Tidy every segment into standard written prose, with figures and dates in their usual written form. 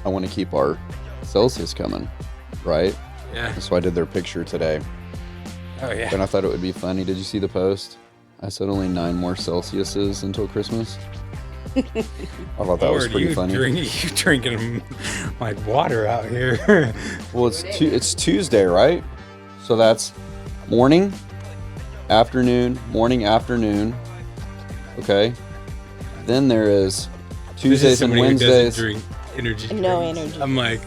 I want to keep our Celsius coming, right? Yeah. So I did their picture today. Oh, yeah. And I thought it would be funny. Did you see the post? I said only 9 more Celsiuses until Christmas. I thought that was pretty funny. You drinking like water out here. Well, it's Tuesday, right? So that's morning, afternoon, okay? Then there is Tuesdays and Wednesdays. Drink energy No drinks. energy. I'm like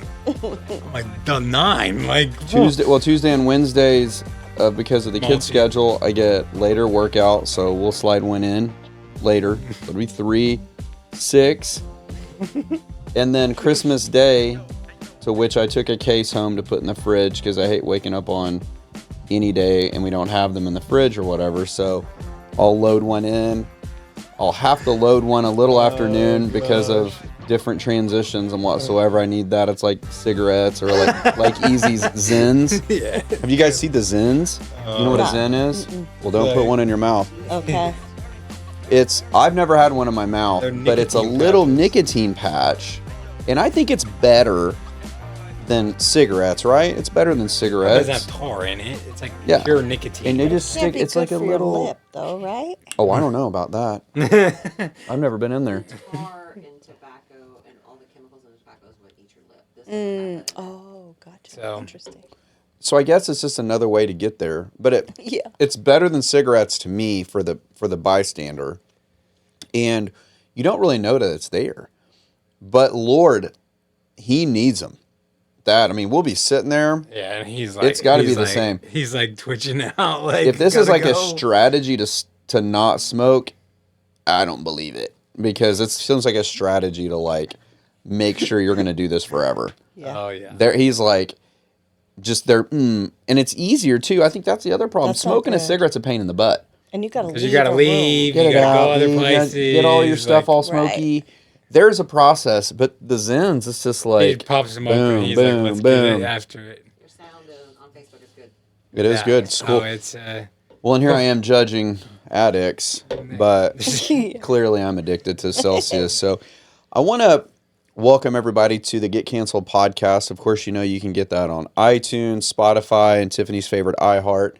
the 9. Like Tuesday and Wednesdays, because of the kids' schedule, I get later workout, so we'll slide one in later. It'll be 3, 6, and then Christmas Day, to which I took a case home to put in the fridge because I hate waking up on any day and we don't have them in the fridge or whatever. So I'll load one in. I'll have to load one a little afternoon because of different transitions and whatsoever. I need that. It's like cigarettes or like Easy's Zins. Yeah. Have you guys seen the Zins? You know what a Zen is? Well, don't put one in your mouth. Okay. I've never had one in my mouth, but it's a little nicotine patch, and I think it's better than cigarettes, right? It's better than It cigarettes. doesn't have tar in it. It's like Yeah. pure nicotine. And they just Can't stick. be It's good like a for your little. lip, though, right? Oh, I don't know about that. I've never been in there. Tar and tobacco and all the chemicals in the tobacco is what eat your lip. This doesn't have that in it. Oh, gotcha. So- Interesting. So I guess it's just another way to get there, but Yeah. it's better than cigarettes to me for the bystander, and you don't really know that it's there. But Lord, he needs them. I mean, we'll be sitting there. Yeah, and he's like, It's gotta be he's the like- same. He's like twitching out. Like, If this is gotta like a go. strategy to not smoke, I don't believe it, because it seems like a strategy to like make sure you're going to do this forever. Yeah. Oh yeah. He's like, just there, and it's easier too. I think that's the other problem. That's not Smoking a good. cigarette's a pain in the butt. And you gotta leave. Because you gotta a room. leave. Get You it gotta go out, other you gotta places. get all your stuff like, all smoky. There's a process, but the Zens, it's just He like pops him boom, up and he's boom, like, let's boom. get it after it. Your sound on Facebook is good. It is Yeah. good. It's cool. Oh, it's Well, and here I am judging addicts, but clearly I'm addicted to Celsius. So I want to welcome everybody to the Get Canceled podcast. Of course, you know you can get that on iTunes, Spotify, and Tiffany's favorite iHeart.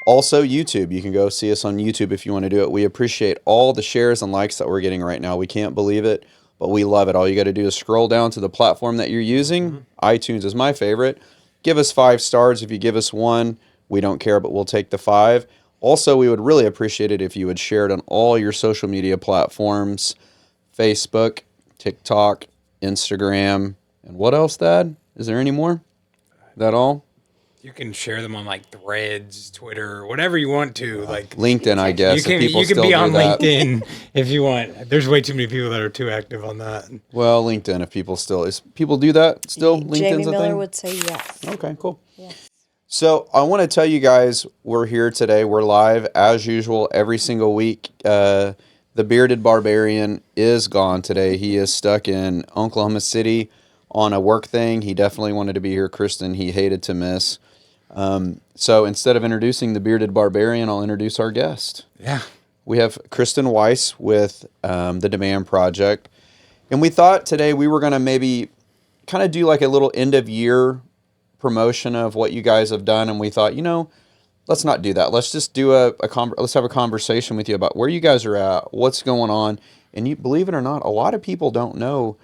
Also, YouTube. You can go see us on YouTube if you want to do it. We appreciate all the shares and likes that we're getting right now. We can't believe it, but we love it. All you got to do is scroll down to the platform that you're using. iTunes is my favorite. Give us 5 stars. If you give us 1, we don't care, but we'll take the 5. Also, we would really appreciate it if you would share it on all your social media platforms, Facebook, TikTok, Instagram, and what else, Thad? Is there any more? That all? you can share them on like Threads, Twitter, whatever you want to. Like LinkedIn, I guess. you can if people you can still be do on that. LinkedIn if you want. There's way too many people that are too active on that. Well, LinkedIn, if people people do that still. Jamie LinkedIn's a Miller thing. would say yes. Okay, cool. Yes. So I want to tell you guys we're here today. We're live as usual every single week. The bearded barbarian is gone today. He is stuck in Oklahoma City on a work thing. He definitely wanted to be here, Kristen. He hated to miss. So instead of introducing the bearded barbarian, I'll introduce our guest. Yeah. We have Kristen Weis with the Demand Project. And we thought today we were going to maybe kind of do like a little end of year promotion of what you guys have done. And we thought, let's not do that. Let's just do let's have a conversation with you about where you guys are at, what's going on. And you believe it or not, a lot of people don't know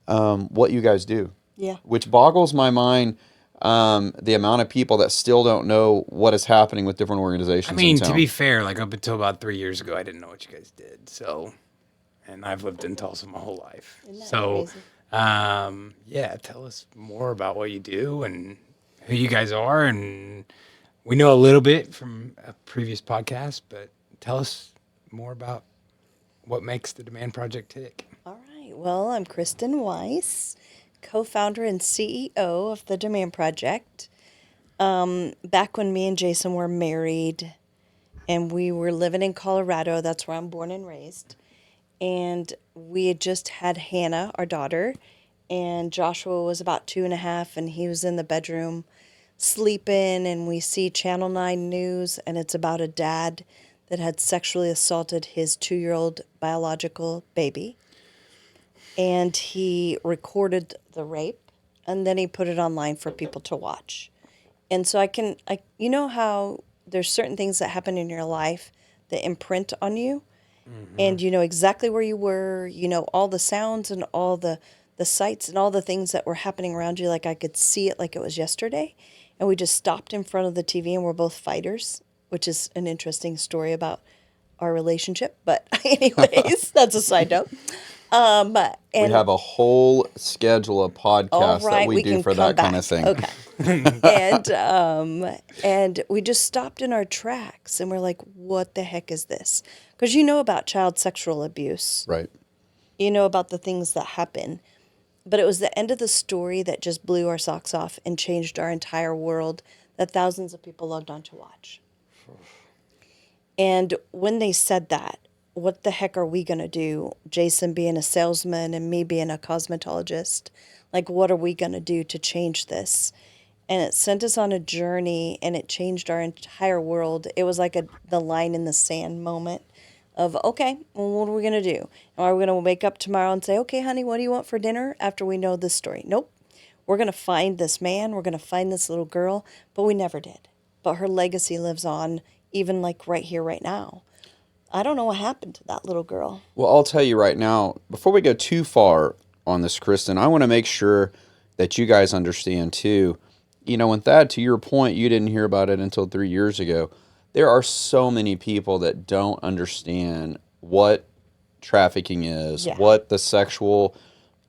what you guys do. Yeah. Which boggles my mind. The amount of people that still don't know what is happening with different organizations. I mean, in town. to be fair, like up until about 3 years ago, I didn't know what you guys did. So, and I've lived in Tulsa my whole life. Isn't that So, crazy? yeah, tell us more about what you do and who you guys are. And we know a little bit from a previous podcast, but tell us more about what makes the Demand Project tick. All right. Well, I'm Kristen Weis, co-founder and CEO of the Demand Project. Back when me and Jason were married and we were living in Colorado, that's where I'm born and raised. And we had just had Hannah, our daughter, and Joshua was about 2.5, and he was in the bedroom sleeping, and we see Channel 9 News, and it's about a dad that had sexually assaulted his 2-year-old biological baby. and he recorded the rape, and then he put it online for people to watch. And so you know how there's certain things that happen in your life that imprint on you, and you know exactly where you were, you know, all the sounds and all the sights and all the things that were happening around you. Like I could see it like it was yesterday. And we just stopped in front of the TV, and we're both fighters, which is an interesting story about our relationship. But anyways, that's a side note. We And have a whole schedule of all podcasts that right, we do can for come that kind of thing. Okay. And we just stopped in our tracks, and we're like, what the heck is this? Because you know about child sexual abuse. Right. You know about the things that happen. But it was the end of the story that just blew our socks off and changed our entire world that thousands of people logged on to watch. And when they said that, what the heck are we going to do? Jason being a salesman and me being a cosmetologist. Like, what are we going to do to change this? And it sent us on a journey, and it changed our entire world. It was like the line in the sand moment of, okay, well, what are we going to do? Are we going to wake up tomorrow and say, okay, honey, what do you want for dinner after we know this story? Nope. We're going to find this man. We're going to find this little girl. But we never did. But her legacy lives on, even like right here, right now. I don't know what happened to that little girl. Well, I'll tell you right now, before we go too far on this, Kristen, I want to make sure that you guys understand too. You know, and Thad, to your point, you didn't hear about it until 3 years ago. There are so many people that don't understand what trafficking is, Yeah. what the sexual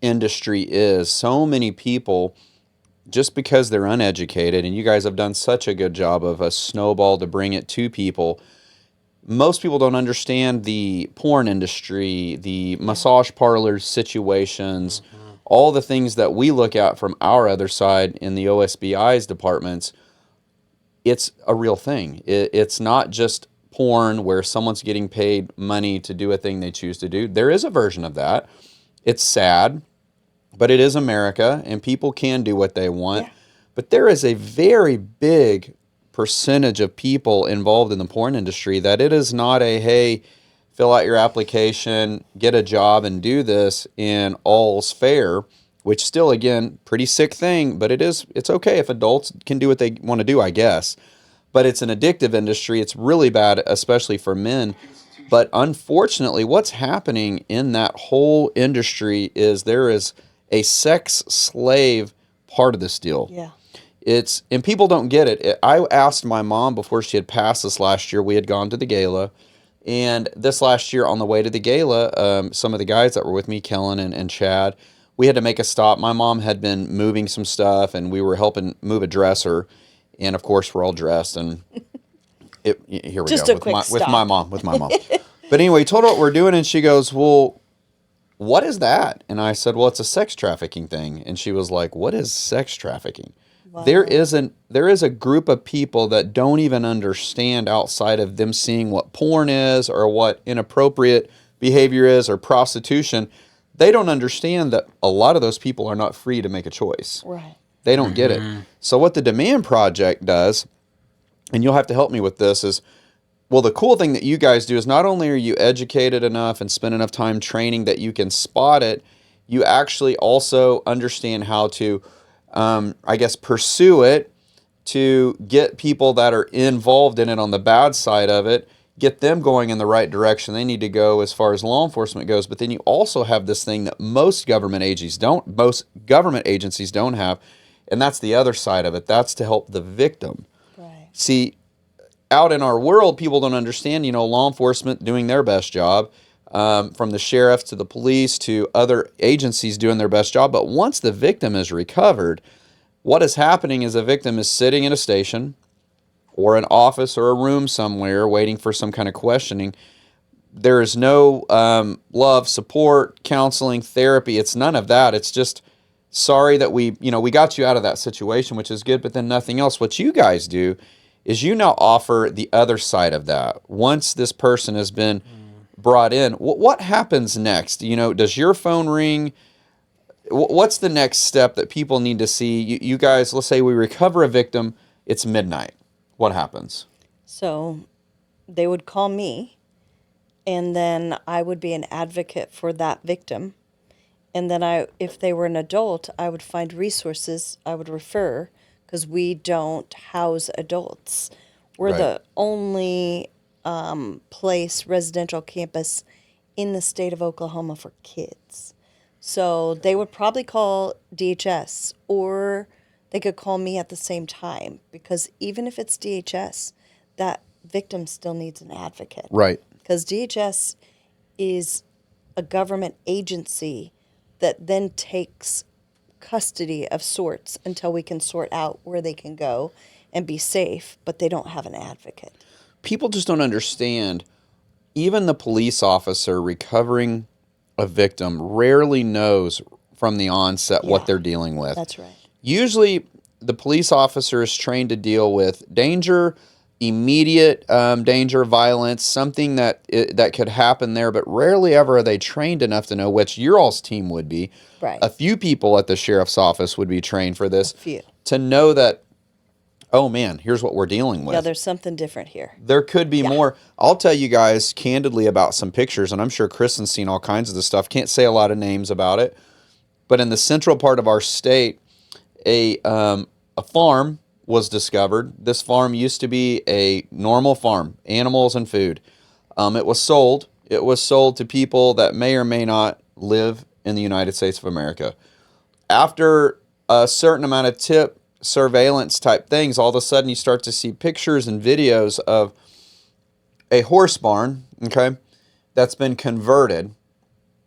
industry is. So many people, just because they're uneducated, and you guys have done such a good job of a snowball to bring it to people. Most people don't understand the porn industry, the massage parlors situations, all the things that we look at from our other side in the OSBI's departments. It's a real thing. It's not just porn where someone's getting paid money to do a thing they choose to do. There is a version of that. It's sad, but it is America, and people can do what they want. Yeah. But there is a very big percentage of people involved in the porn industry that it is not a, hey, fill out your application, get a job, and do this, and all's fair, which still, again, pretty sick thing, but it's okay if adults can do what they want to do, I guess. But it's an addictive industry. It's really bad, especially for men. But unfortunately, what's happening in that whole industry is there is a sex slave part of this deal. Yeah. And people don't get it. I asked my mom before she had passed this last year. We had gone to the gala, and this last year on the way to the gala, some of the guys that were with me, Kellen and Chad, we had to make a stop. My mom had been moving some stuff, and we were helping move a dresser, and of course we're all dressed, and here we Just go a quick with my stop. mom. But anyway, told her what we're doing, and she goes, "Well, what is that?" And I said, "Well, it's a sex trafficking thing." And she was like, "What is sex trafficking?" Wow. There is a group of people that don't even understand outside of them seeing what porn is or what inappropriate behavior is or prostitution. They don't understand that a lot of those people are not free to make a choice. Right. They don't get it. So what the Demand Project does, and you'll have to help me with this, is, well, the cool thing that you guys do is not only are you educated enough and spend enough time training that you can spot it, you actually also understand how to, I guess, pursue it, to get people that are involved in it on the bad side of it, get them going in the right direction they need to go as far as law enforcement goes. But then you also have this thing that most government agencies don't have, and that's the other side of it. That's to help the victim. Right. See, out in our world, people don't understand, law enforcement doing their best job, from the sheriff to the police to other agencies doing their best job. But once the victim is recovered, what is happening is a victim is sitting in a station or an office or a room somewhere waiting for some kind of questioning. There is no love, support, counseling, therapy. It's none of that. It's just, sorry that we got you out of that situation, which is good, but then nothing else. What you guys do is you now offer the other side of that. Once this person has been brought in, what happens next? Does your phone ring? What's the next step that people need to see? You guys, let's say we recover a victim, it's midnight. What happens? So they would call me, and then I would be an advocate for that victim. And then if they were an adult, I would find resources I would refer, because we don't house adults. We're Right. the only residential campus in the state of Oklahoma for kids. So they would probably call DHS, or they could call me at the same time, because even if it's DHS, that victim still needs an advocate. Right. Because DHS is a government agency that then takes custody of sorts until we can sort out where they can go and be safe, but they don't have an advocate. People just don't understand. Even the police officer recovering a victim rarely knows from the onset what Yeah. they're dealing with. That's right. Usually, the police officer is trained to deal with danger, immediate danger, violence, something that could happen there, but rarely ever are they trained enough to know, which your all's team would be. Right. A few people at the sheriff's office would be trained for this. A few. To know that, oh man, here's what we're dealing with. Yeah, there's something different here. There could be more. I'll tell you guys candidly about some pictures, and I'm sure Kristen's seen all kinds of this stuff. Can't say a lot of names about it. But in the central part of our state, a farm was discovered. This farm used to be a normal farm, animals and food. It was sold. It was sold to people that may or may not live in the United States of America. After a certain amount of tip surveillance type things, all of a sudden you start to see pictures and videos of a horse barn, okay, that's been converted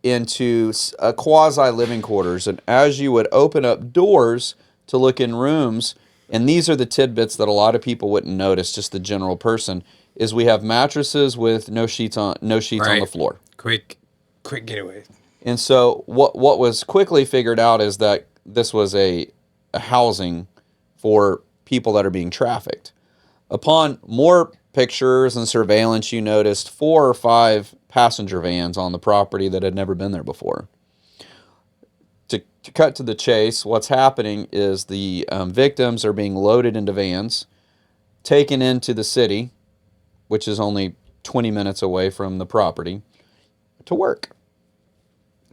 into a quasi living quarters. And as you would open up doors to look in rooms, and these are the tidbits that a lot of people wouldn't notice, just the general person, is we have mattresses with no sheets on on the floor. Quick getaway. And so what was quickly figured out is that this was a housing for people that are being trafficked. Upon more pictures and surveillance, you noticed 4 or 5 passenger vans on the property that had never been there before. To cut to the chase, what's happening is the victims are being loaded into vans, taken into the city, which is only 20 minutes away from the property, to work.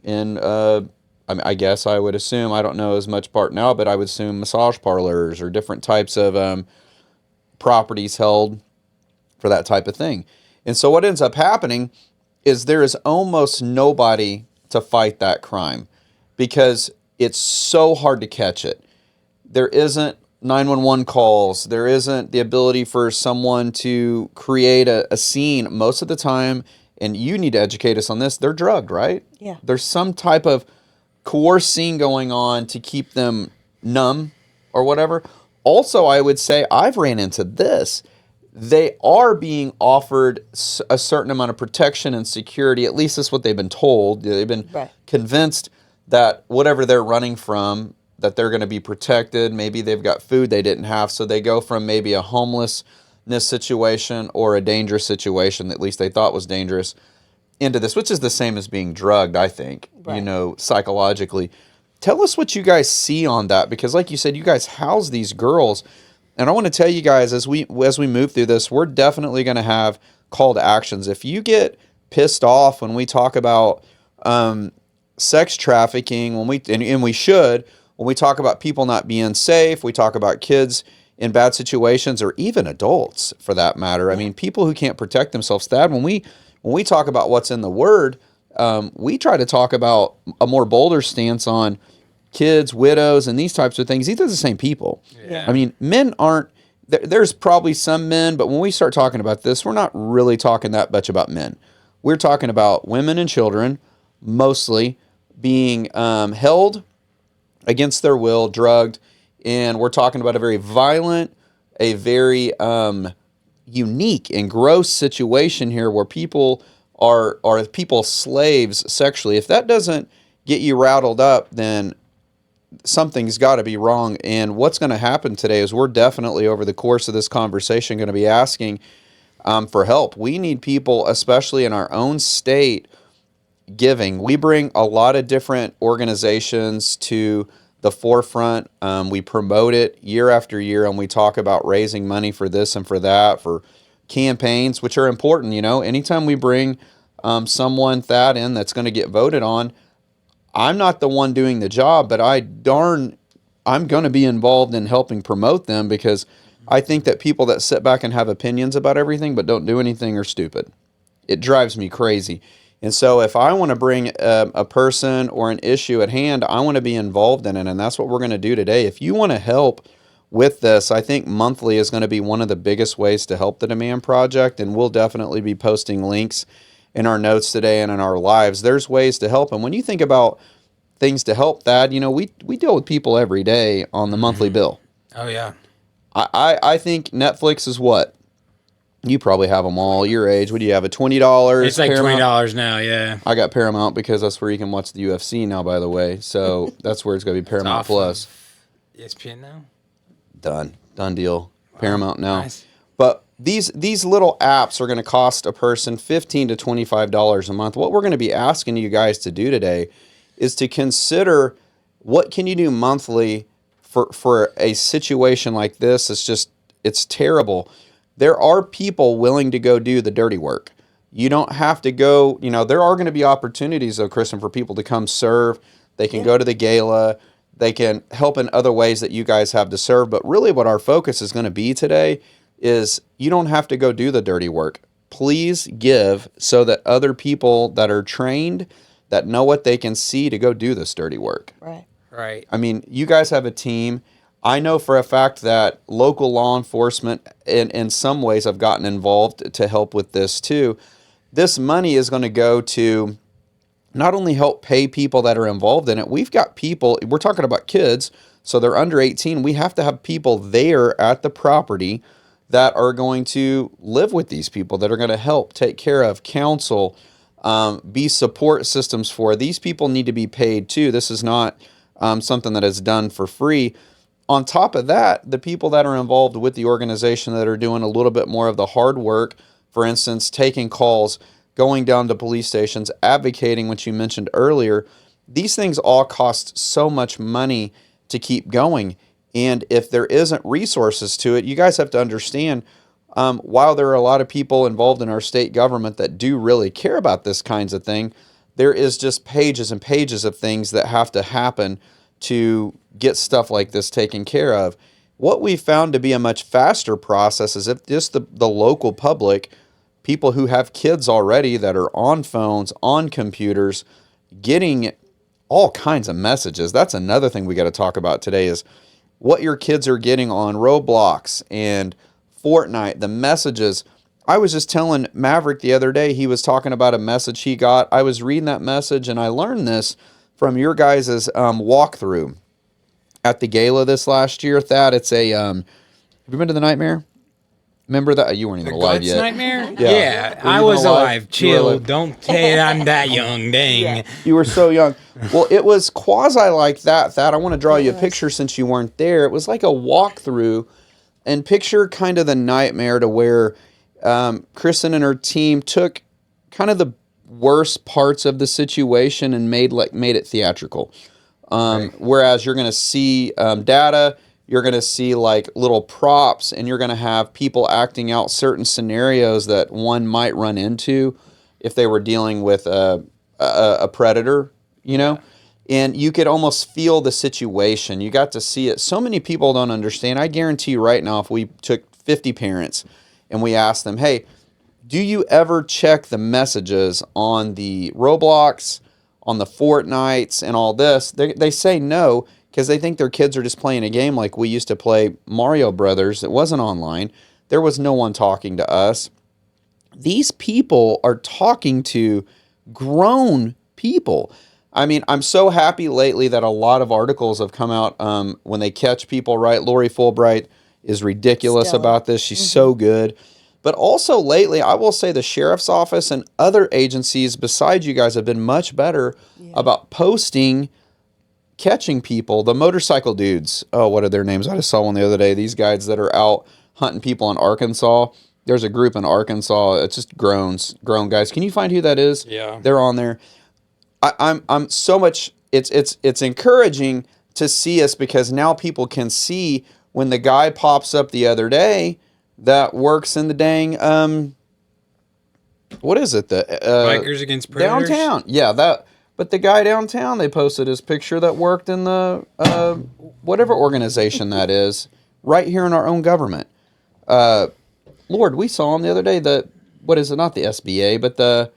And I guess I would assume, I don't know as much part now, but I would assume massage parlors or different types of properties held for that type of thing. And so what ends up happening is there is almost nobody to fight that crime because it's so hard to catch it. There isn't 911 calls. There isn't the ability for someone to create a scene. Most of the time, and you need to educate us on this, they're drugged, right? Yeah. There's some type of coerced scene going on to keep them numb or whatever. Also, I would say I've ran into this. They are being offered a certain amount of protection and security. At least that's what they've been told. They've been convinced that whatever they're running from, that they're going to be protected. Maybe they've got food they didn't have. So they go from maybe a homelessness situation or a dangerous situation, that at least they thought was dangerous, into this, which is the same as being drugged, I think, psychologically. Tell us what you guys see on that, because like you said, you guys house these girls. And I want to tell you guys, as we move through this, we're definitely going to have call to actions. If you get pissed off when we talk about sex trafficking, when we should, when we talk about people not being safe, we talk about kids in bad situations, or even adults for that matter. I mean, people who can't protect themselves. Thad, when we talk about what's in the Word, we try to talk about a more bolder stance on kids, widows, and these types of things. These are the same people. Yeah. I mean, men aren't, there's probably some men, but when we start talking about this, we're not really talking that much about men. We're talking about women and children, mostly being held against their will, drugged, and we're talking about a very violent, a very unique and gross situation here where people are people's slaves sexually. If that doesn't get you rattled up, then something's got to be wrong. And what's going to happen today is we're definitely, over the course of this conversation, going to be asking for help. We need people, especially in our own state, giving. We bring a lot of different organizations to the forefront. We promote it year after year, and we talk about raising money for this and for that, for campaigns, which are important. You know, anytime we bring someone, Thad, in that's going to get voted on, I'm not the one doing the job, but I'm going to be involved in helping promote them, because I think that people that sit back and have opinions about everything but don't do anything are stupid. It drives me crazy. And so if I want to bring a person or an issue at hand, I want to be involved in it. And that's what we're going to do today. If you want to help with this, I think monthly is going to be one of the biggest ways to help the Demand Project. And we'll definitely be posting links in our notes today and in our lives. There's ways to help. And when you think about things to help that, we deal with people every day on the monthly bill. Oh, yeah. I think Netflix is what? You probably have them all your age. What do you have? $20? It's like Paramount? $20 now, yeah. I got Paramount because that's where you can watch the UFC now, by the way. So that's where it's going to be Paramount Off Plus. of ESPN now? Done deal. Paramount now. Nice. But these little apps are going to cost a person $15 to $25 a month. What we're going to be asking you guys to do today is to consider what can you do monthly for a situation like this. It's terrible. There are people willing to go do the dirty work. You don't have to go, there are going to be opportunities, though, Kristen, for people to come serve. They can go to the gala. They can help in other ways that you guys have to serve. But really what our focus is going to be today is you don't have to go do the dirty work. Please give so that other people that are trained, that know what they can see to go do this dirty work. Right. I mean, you guys have a team. I know for a fact that local law enforcement in some ways have gotten involved to help with this too. This money is going to go to not only help pay people that are involved in it. We've got people, we're talking about kids, so they're under 18. We have to have people there at the property that are going to live with these people, that are going to help take care of, counsel, be support systems for. These people need to be paid too. This is not something that is done for free. On top of that, the people that are involved with the organization that are doing a little bit more of the hard work, for instance, taking calls, going down to police stations, advocating, which you mentioned earlier, these things all cost so much money to keep going. And if there isn't resources to it, you guys have to understand, while there are a lot of people involved in our state government that do really care about this kinds of thing, there is just pages and pages of things that have to happen to get stuff like this taken care of. What we found to be a much faster process is if just the local public, people who have kids already that are on phones, on computers, getting all kinds of messages. That's another thing we got to talk about today is what your kids are getting on Roblox and Fortnite, the messages. I was just telling Maverick the other day, he was talking about a message he got. I was reading that message and I learned this from your guys' walkthrough at the gala this last year. Thad, it's a, have you been to the Nightmare? Remember that? You weren't even alive Guts yet. Nightmare? Yeah. Yeah, Were you I even was alive? alive. You were Chill. alive. Don't say I'm that young. Dang. You were so young. Well, it was quasi like that, Thad. I want to draw you a picture since you weren't there. It was like a walkthrough, and picture kind of the Nightmare to where Kristen and her team took kind of the worst parts of the situation and made it theatrical. Whereas you're going to see data, you're going to see like little props, and you're going to have people acting out certain scenarios that one might run into if they were dealing with a predator, and you could almost feel the situation. You got to see it. So many people don't understand. I guarantee you right now, if we took 50 parents and we asked them, hey, do you ever check the messages on the Roblox, on the Fortnites and all this? They say no, because they think their kids are just playing a game like we used to play Mario Brothers. It wasn't online. There was no one talking to us. These people are talking to grown people. I mean, I'm so happy lately that a lot of articles have come out when they catch people, right? Lori Fulbright is ridiculous about this. She's so good. But also lately, I will say the sheriff's office and other agencies besides you guys have been much better about posting catching people. The motorcycle dudes, what are their names? I just saw one the other day. These guys that are out hunting people in Arkansas. There's a group in Arkansas. It's just grown guys. Can you find who that is? Yeah. They're on there. I'm so much. It's encouraging to see us because now people can see when the guy pops up the other day that works in the dang what is it? The Bikers Against Predators? downtown. Yeah, that But the guy downtown, they posted his picture that worked in the whatever organization that is, right here in our own government. Lord, we saw him the other day. What is it? Not the SBA, but the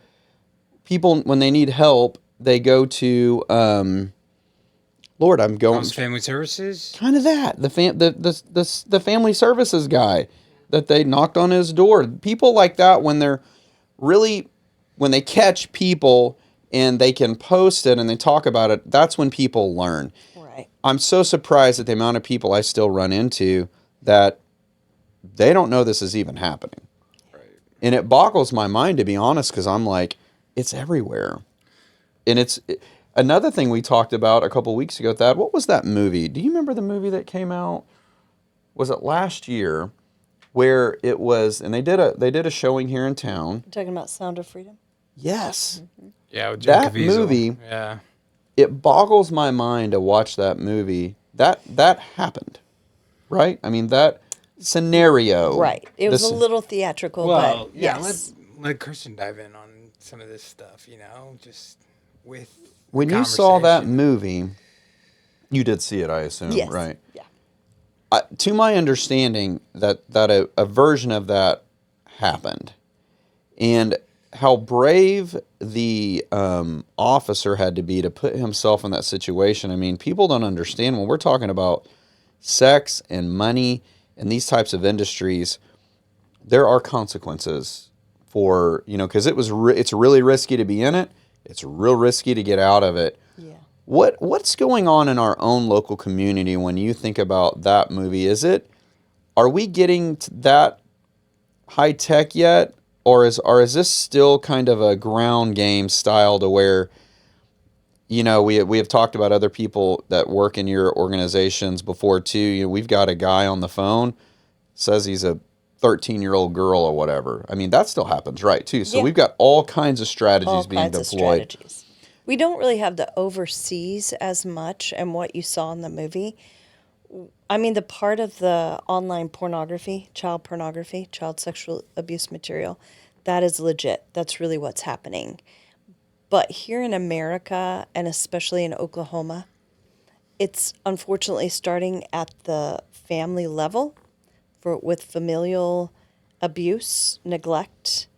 people when they need help, they go to. Lord, I'm going. Family Services. Kind of that the family services guy that they knocked on his door. People like that when they catch people and they can post it and they talk about it. That's when people learn. Right. I'm so surprised at the amount of people I still run into that they don't know this is even happening. Right. And it boggles my mind, to be honest, because I'm like, it's everywhere. And another thing we talked about a couple weeks ago, Thad, what was that movie? Do you remember the movie that came out? Was it last year? Where it was, and they did a showing here in town. You're talking about Sound of Freedom? Yes. Mm-hmm. Yeah, with Jim that Caviezel. movie. Yeah. It boggles my mind to watch that movie. That happened, right? I mean, that scenario. Right. It was a little theatrical, Well, but yeah, yes. let Kristen dive in on some of this stuff, just with When you saw that movie, you did see it, I assume, Yes. right? Yeah. To my understanding, that a version of that happened, and how brave the officer had to be to put himself in that situation. I mean, people don't understand when we're talking about sex and money and these types of industries. There are consequences for because it's really risky to be in it. It's real risky to get out of it. Yeah. What's going on in our own local community when you think about that movie? Are we getting to that high tech yet, or is this still kind of a ground game style to where we have talked about other people that work in your organizations before too. We've got a guy on the phone says he's a 13-year-old girl or whatever. I mean, that still happens, right, too. So Yeah. we've got all kinds of strategies All being kinds of deployed. strategies. We don't really have the overseas as much, and what you saw in the movie. I mean, the part of the online pornography, child sexual abuse material, that is legit. That's really what's happening. But here in America, and especially in Oklahoma, it's unfortunately starting at the family level with familial abuse, neglect.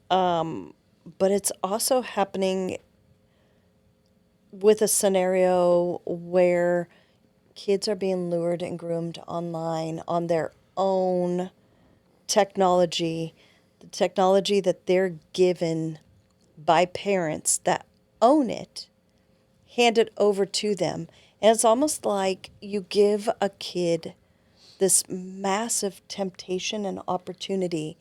But it's also happening with a scenario where kids are being lured and groomed online on their own technology, the technology that they're given by parents that own it, hand it over to them. And it's almost like you give a kid this massive temptation and opportunity.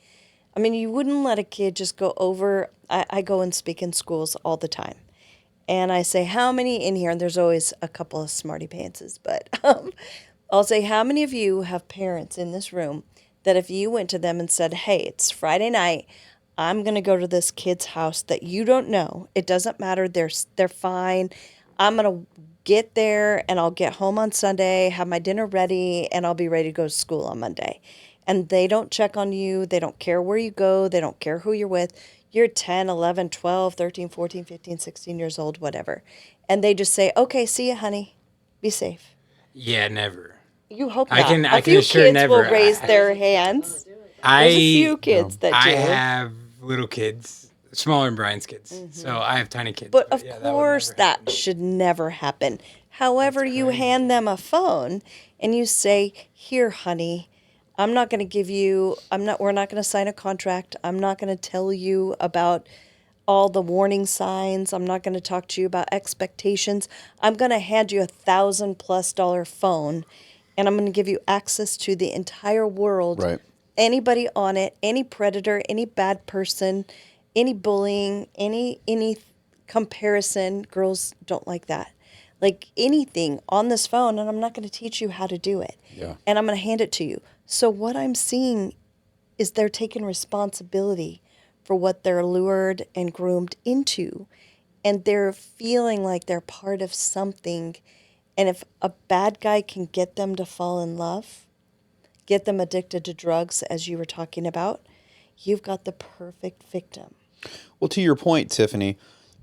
I mean, you wouldn't let a kid just go over. I go and speak in schools all the time. And I say, how many in here? And there's always a couple of smarty pantses, but I'll say, how many of you have parents in this room that if you went to them and said, hey, it's Friday night, I'm going to go to this kid's house that you don't know. It doesn't matter. They're fine. I'm going to get there and I'll get home on Sunday, have my dinner ready, and I'll be ready to go to school on Monday. And they don't check on you. They don't care where you go. They don't care who you're with. You're 10, 11, 12, 13, 14, 15, 16 years old, whatever. And they just say, okay, see you, honey. Be safe. Yeah, never. You hope I not. can A few assure kids never. will raise their hands. There's a few kids that do. I have little kids, smaller than Brian's kids. So I have tiny kids. But of yeah, course, that should never happen. However, you hand them a phone and you say, here, honey, I'm not going to give you, we're not going to sign a contract. I'm not going to tell you about all the warning signs. I'm not going to talk to you about expectations. I'm going to hand you $1,000+ phone and I'm going to give you access to the entire world. Right. Anybody on it, any predator, any bad person, any bullying, any comparison. Girls don't like that. Like anything on this phone, and I'm not going to teach you how to do it. Yeah. And I'm going to hand it to you. So what I'm seeing is they're taking responsibility for what they're lured and groomed into. And they're feeling like they're part of something. And if a bad guy can get them to fall in love, get them addicted to drugs, as you were talking about, you've got the perfect victim. Well, to your point, Tiffany,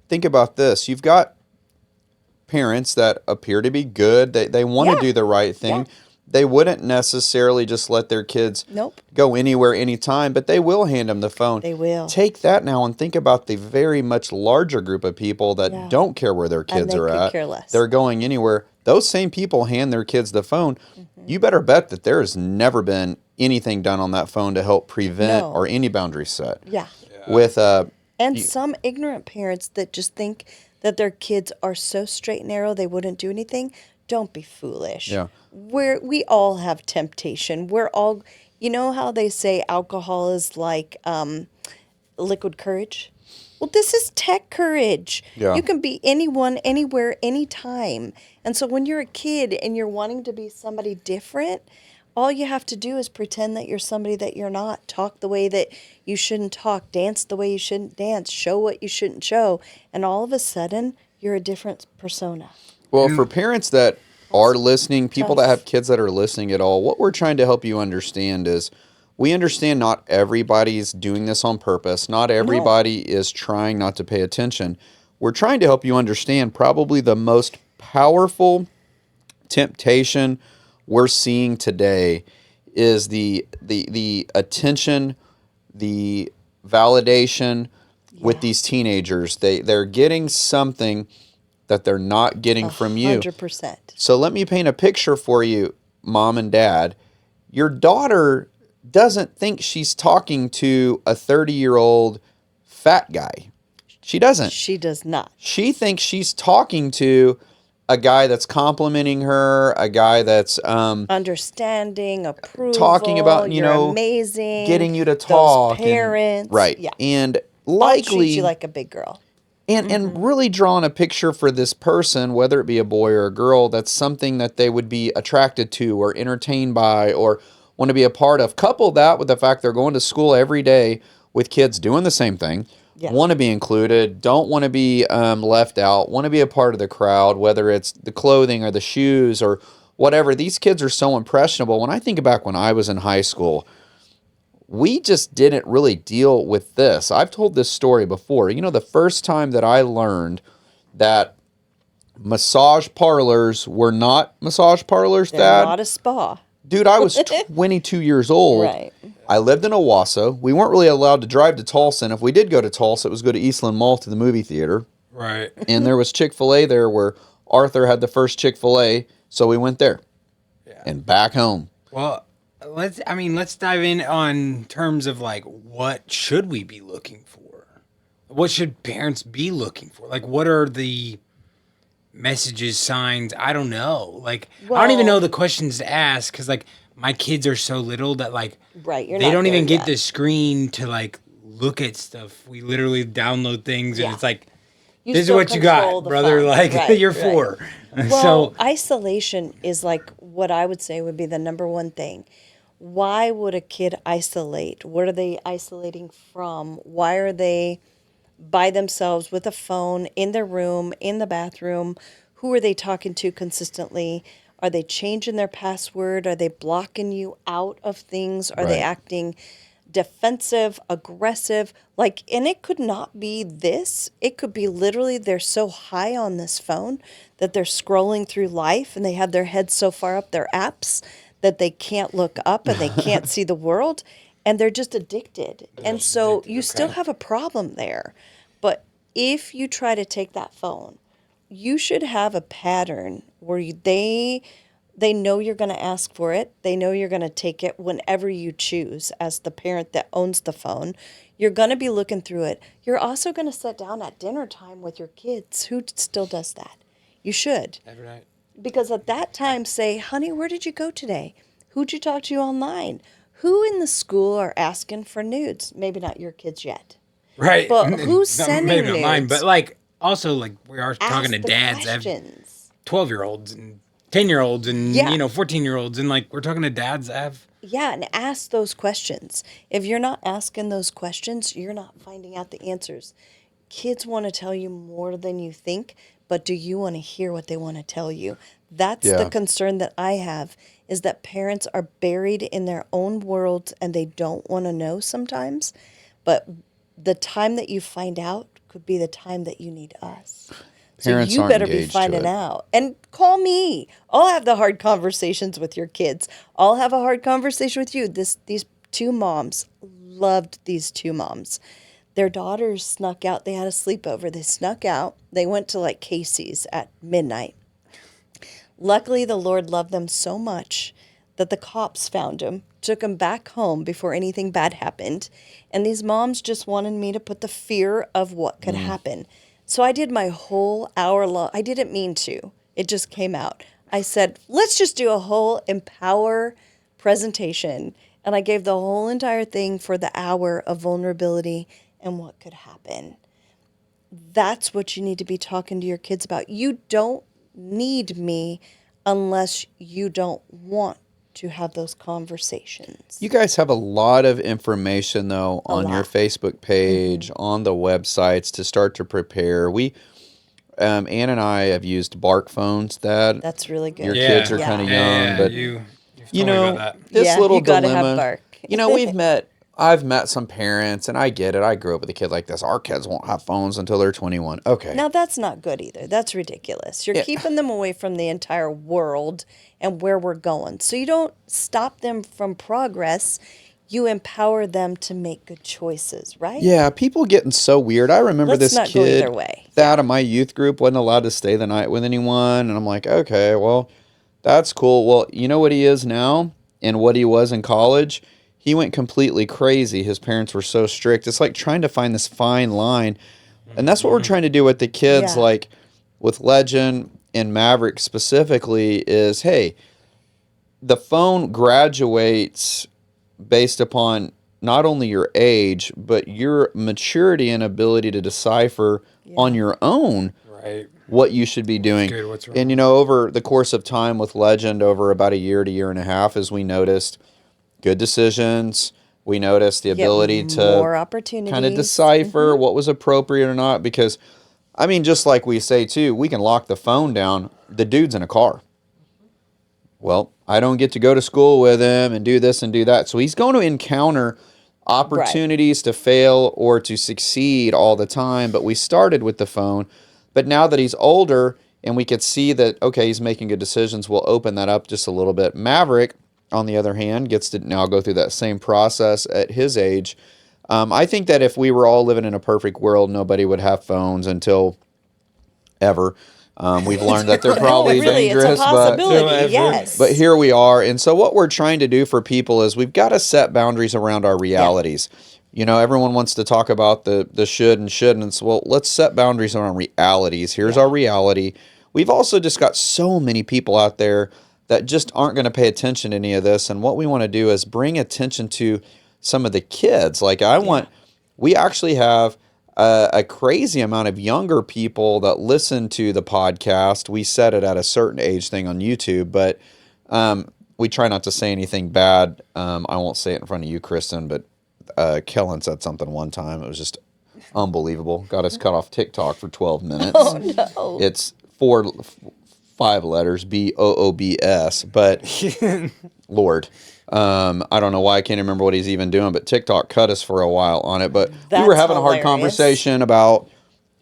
think about this. You've got parents that appear to be good. They want to Yeah. do the right thing. Yeah. They wouldn't necessarily just let their kids Nope. go anywhere, anytime, but they will hand them the phone. They will. Take that now and think about the very much larger group of people that Yeah. don't care where their kids they are could at. care less. They're going anywhere. Those same people hand their kids the phone. You better bet that there has never been anything done on that phone to help prevent No. or any boundaries set. Yeah. With And some ignorant parents that just think that their kids are so straight and narrow they wouldn't do anything. Don't be foolish. Yeah. We all have temptation. We're all, you know how they say alcohol is like liquid courage? Well, this is tech courage. Yeah. You can be anyone, anywhere, anytime. And so when you're a kid and you're wanting to be somebody different, all you have to do is pretend that you're somebody that you're not. Talk the way that you shouldn't talk. Dance the way you shouldn't dance. Show what you shouldn't show. And all of a sudden, you're a different persona. Well, for parents that are listening, people that tough. have kids that are listening at all, what we're trying to help you understand is we understand not everybody's doing this on purpose. Not everybody is trying not to pay attention. We're trying to help you understand probably the most powerful temptation we're seeing today is the attention, the validation with these teenagers. They're getting something that they're not getting from you. 100%. So let me paint a picture for you, mom and dad. Your daughter doesn't think she's talking to a 30-year-old fat guy. She doesn't. She does not. She thinks she's talking to a guy that's complimenting her, a guy that's Understanding, approval. talking about, you're amazing. getting you to talk. Those parents. Right. Yeah. And I'll likely treat you like a big girl. And really drawing a picture for this person, whether it be a boy or a girl, that's something that they would be attracted to or entertained by or want to be a part of. Couple that with the fact they're going to school every day with kids doing the same thing, want to be included, don't want to be left out, want to be a part of the crowd, whether it's the clothing or the shoes or whatever. These kids are so impressionable. When I think back when I was in high school, we just didn't really deal with this. I've told this story before. You know, the first time that I learned that massage parlors were not massage parlors, They're Dad. not a spa. Dude, I was 22 years old. Right. I lived in Owasso. We weren't really allowed to drive to Tulsa, and if we did go to Tulsa, it was go to Eastland Mall to the movie theater. Right. And there was Chick-fil-A there where Arthur had the first Chick-fil-A, so we went there. Yeah. And back home. Well, let's dive in on terms of like what should we be looking for? What should parents be looking for? Like what are the messages, signs? I don't know. Like I don't even know the questions to ask cuz like my kids are so little that like Right, they don't even get the screen to like look at stuff. We literally download things and it's like this is what you got, brother. Fun. Like Right, you're right. 4. Well, So isolation is like what I would say would be the number one thing. Why would a kid isolate? What are they isolating from? Why are they by themselves with a phone in their room, in the bathroom? Who are they talking to consistently? Are they changing their password? Are they blocking you out of things? Are they acting defensive, aggressive? Like, and it could not be this. It could be literally they're so high on this phone that they're scrolling through life and they have their heads so far up their apps that they can't look up and they can't see the world and they're just addicted. And so you still have a problem there. But if you try to take that phone, you should have a pattern where they know you're going to ask for it. They know you're going to take it whenever you choose as the parent that owns the phone. You're going to be looking through it. You're also going to sit down at dinner time with your kids. Who still does that? You should. every night. Because at that time, say, honey, where did you go today? Who'd you talk to online? Who in the school are asking for nudes? Maybe not your kids yet. Right. But who's sending maybe not mine, nudes? but like also like we are talking to Ask the dads that have questions. 12-year-olds and 10-year-olds and Yeah. 14-year-olds and like we're talking to dads that have Yeah, and ask those questions. If you're not asking those questions, you're not finding out the answers. Kids want to tell you more than you think, but do you want to hear what they want to tell you? That's the concern that I have, is that parents are buried in their own world and they don't want to know sometimes. But the time that you find out could be the time that you need us. Parents so you aren't better be engaged to finding it. out. And call me. I'll have the hard conversations with your kids. I'll have a hard conversation with you. These two moms loved these two moms. Their daughters snuck out. They had a sleepover. They snuck out. They went to like Casey's at midnight. Luckily, the Lord loved them so much that the cops found them, took them back home before anything bad happened. And these moms just wanted me to put the fear of what could happen. So I did my whole hour long. I didn't mean to. It just came out. I said, let's just do a whole empower presentation. And I gave the whole entire thing for the hour of vulnerability and what could happen. That's what you need to be talking to your kids about. You don't need me unless you don't want to have those conversations. You guys have a lot of information, though, on your lot. Facebook page, on the websites to start to prepare. Ann and I have used Bark phones. That's really good. Your kids are kind of young, but you've you told me know, about that. this Yeah, little you gotta have dilemma. Bark. I've met some parents, and I get it. I grew up with a kid like this. Our kids won't have phones until they're 21. Okay. Now, that's not good either. That's ridiculous. You're keeping them away from the entire world and where we're going. So you don't stop them from progress. You empower them to make good choices, right? Yeah, people getting so weird. I remember Let's this not go kid either way. that of my youth group wasn't allowed to stay the night with anyone. And I'm like, okay, well, that's cool. Well, you know what he is now and what he was in college? He went completely crazy. His parents were so strict. It's like trying to find this fine line. And that's what we're trying to do with the kids, Yeah. like with Legend and Maverick specifically, is, hey, the phone graduates based upon not only your age, but your maturity and ability to decipher on your own Right. what you should be doing. good, what's wrong. And, over the course of time with Legend, over about a year to year and a half, as we noticed good decisions, we noticed the Get ability to more opportunities. kind of decipher what was appropriate or not. Because, I mean, just like we say, too, we can lock the phone down. The dude's in a car. Well, I don't get to go to school with him and do this and do that. So he's going to encounter opportunities to fail or to succeed all the time. But we started with the phone. But now that he's older and we could see that, okay, he's making good decisions, we'll open that up just a little bit. Maverick, on the other hand, gets to now go through that same process at his age. I think that if we were all living in a perfect world, nobody would have phones until ever. We've learned that they're probably really, dangerous, it's a possibility. but- Yes. but here we are. And so what we're trying to do for people is we've got to set boundaries around our realities. Everyone wants to talk about the should and shouldn't. So, well, let's set boundaries around realities. Here's our reality. We've also just got so many people out there that just aren't going to pay attention to any of this. And what we want to do is bring attention to some of the kids. Like we actually have a crazy amount of younger people that listen to the podcast. We set it at a certain age thing on YouTube, but we try not to say anything bad. I won't say it in front of you, Kristen, but Kellen said something one time. It was just unbelievable. Got us cut off TikTok for 12 minutes. Oh, no. It's 5 letters, BOOBS, but Lord. I don't know why I can't remember what he's even doing, but TikTok cut us for a while on it. But we were That's having a hard hilarious. conversation about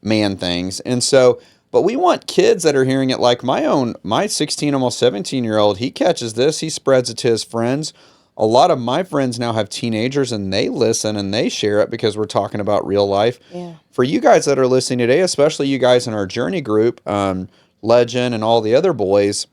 man things. And so, but we want kids that are hearing it like my 16, almost 17-year-old, he catches this, he spreads it to his friends. A lot of my friends now have teenagers and they listen and they share it because we're talking about real life. Yeah. For you guys that are listening today, especially you guys in our journey group, Legend and all the other boys,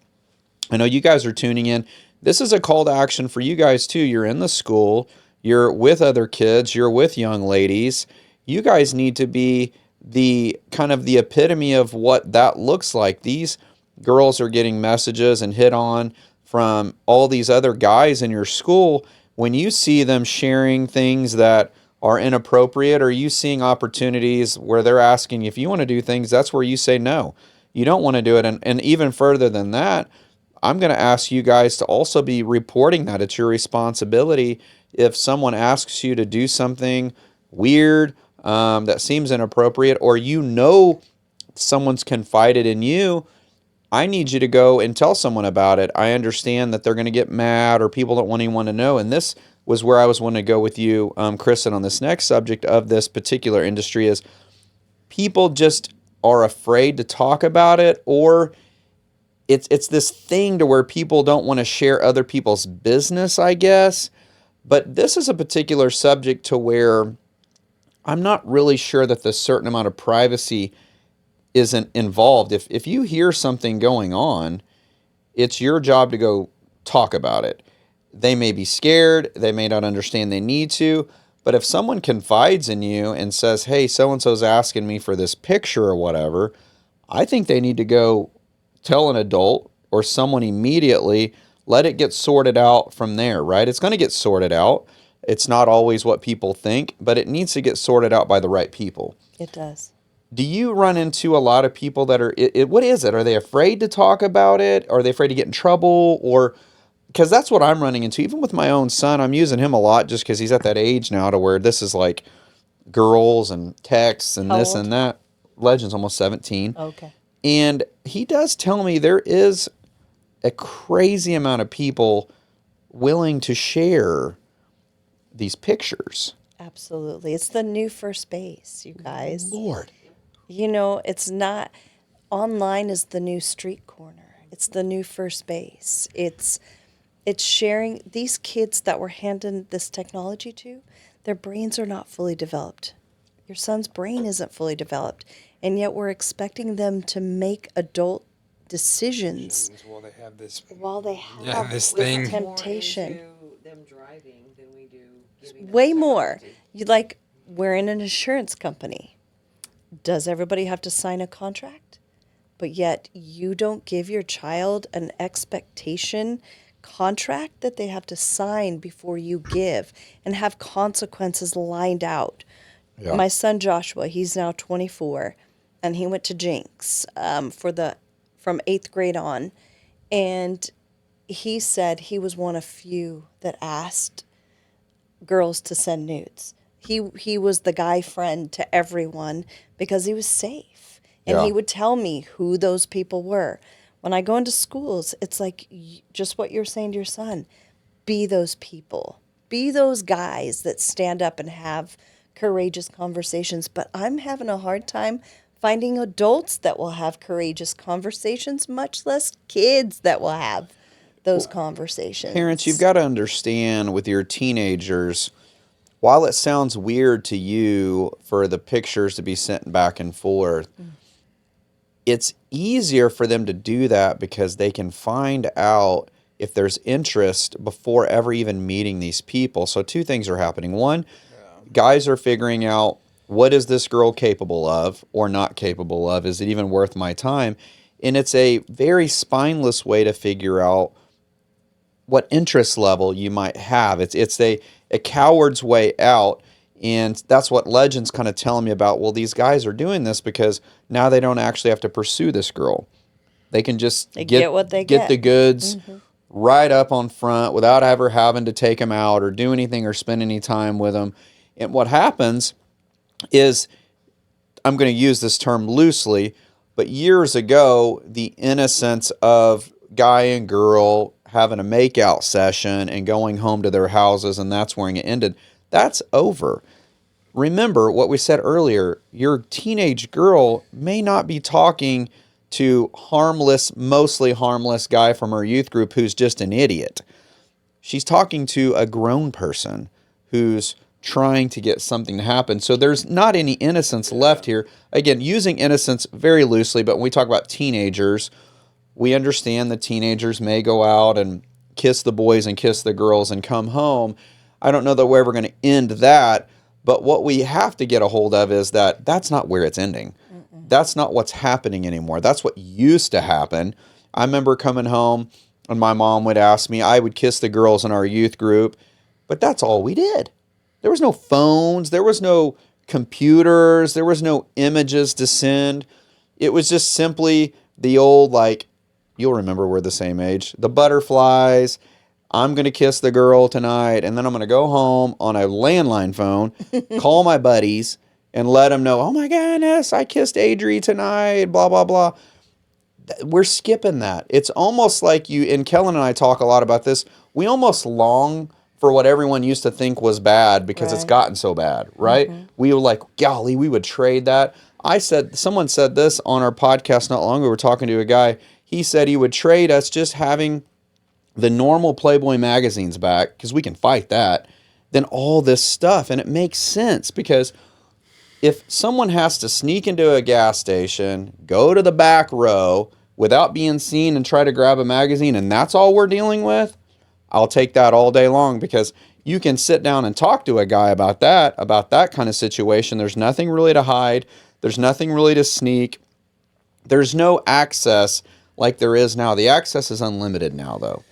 I know you guys are tuning in. This is a call to action for you guys too. You're in the school, you're with other kids, you're with young ladies. You guys need to be the kind of the epitome of what that looks like. These girls are getting messages and hit on from all these other guys in your school. When you see them sharing things that are inappropriate, or you seeing opportunities where they're asking if you want to do things, that's where you say no. You don't want to do it. And even further than that, I'm going to ask you guys to also be reporting that. It's your responsibility. If someone asks you to do something weird that seems inappropriate, or someone's confided in you, I need you to go and tell someone about it. I understand that they're going to get mad or people don't want anyone to know. And this was where I was wanting to go with you, Kristen, on this next subject of this particular industry is people just are afraid to talk about it, or it's this thing to where people don't want to share other people's business, I guess. But this is a particular subject to where I'm not really sure that the certain amount of privacy isn't involved. If you hear something going on, it's your job to go talk about it. They may be scared, they may not understand they need to, but if someone confides in you and says, hey, so-and-so's asking me for this picture or whatever, I think they need to go tell an adult or someone immediately, let it get sorted out from there, right? It's going to get sorted out. It's not always what people think, but it needs to get sorted out by the right people. It does. Do you run into a lot of people that are, what is it? Are they afraid to talk about it? Are they afraid to get in trouble? Or, because that's what I'm running into. Even with my own son, I'm using him a lot just because he's at that age now to where this is like girls and texts and How this old? and that. Legend's almost 17. Okay. And he does tell me there is a crazy amount of people willing to share these pictures. Absolutely. It's the new first base, you guys. Lord. You know, it's not, online is the new street corner. It's the new first base. It's sharing. These kids that we're handing this technology to, their brains are not fully developed. Your son's brain isn't fully developed. And yet we're expecting them to make adult decisions Well, they have this. while they have this this thing. temptation. More into them driving than we do giving them Way more. technology. You like, we're in an insurance company. Does everybody have to sign a contract? But yet you don't give your child an expectation contract that they have to sign before you give and have consequences lined out. Yeah. My son Joshua, he's now 24, and he went to Jinx from 8th grade on, and he said he was one of few that asked girls to send nudes. He was the guy friend to everyone because he was safe. And Yeah. he would tell me who those people were. When I go into schools, it's like just what you're saying to your son. Be those people. Be those guys that stand up and have courageous conversations. But I'm having a hard time finding adults that will have courageous conversations, much less kids that will have those conversations. Parents, you've got to understand with your teenagers, while it sounds weird to you for the pictures to be sent back and forth, it's easier for them to do that because they can find out if there's interest before ever even meeting these people. So two things are happening. One, guys are figuring out, what is this girl capable of or not capable of? Is it even worth my time? And it's a very spineless way to figure out what interest level you might have. It's a coward's way out. And that's what Legend's kind of telling me about. Well, these guys are doing this because now they don't actually have to pursue this girl. They can just get what they get get. the goods right up on front without ever having to take them out or do anything or spend any time with them. And what happens is, I'm going to use this term loosely, but years ago, the innocence of guy and girl having a makeout session and going home to their houses, and that's where it ended, that's over. Remember what we said earlier, your teenage girl may not be talking to mostly harmless guy from her youth group who's just an idiot. She's talking to a grown person who's trying to get something to happen. So there's not any innocence left here. Again, using innocence very loosely, but when we talk about teenagers, we understand that teenagers may go out and kiss the boys and kiss the girls and come home. I don't know that we're ever going to end that, but what we have to get a hold of is that that's not where it's ending. That's not what's happening anymore. That's what used to happen. I remember coming home and my mom would ask me, I would kiss the girls in our youth group, but that's all we did. There was no phones. There was no computers. There was no images to send. It was just simply the old, like, you'll remember we're the same age, the butterflies. I'm going to kiss the girl tonight, and then I'm going to go home on a landline phone, call my buddies, and let them know, oh my goodness, I kissed Adri tonight, blah, blah, blah. We're skipping that. It's almost like and Kellen and I talk a lot about this, we almost long for what everyone used to think was bad because it's Right. gotten so bad, right? We were like, golly, we would trade that. Someone said this on our podcast not long ago. We were talking to a guy. He said he would trade us just having the normal Playboy magazines back, because we can fight that, than all this stuff. And it makes sense, because if someone has to sneak into a gas station, go to the back row without being seen and try to grab a magazine, and that's all we're dealing with, I'll take that all day long, because you can sit down and talk to a guy about that kind of situation. There's nothing really to hide. There's nothing really to sneak. There's no access like there is now. The access is unlimited now, though.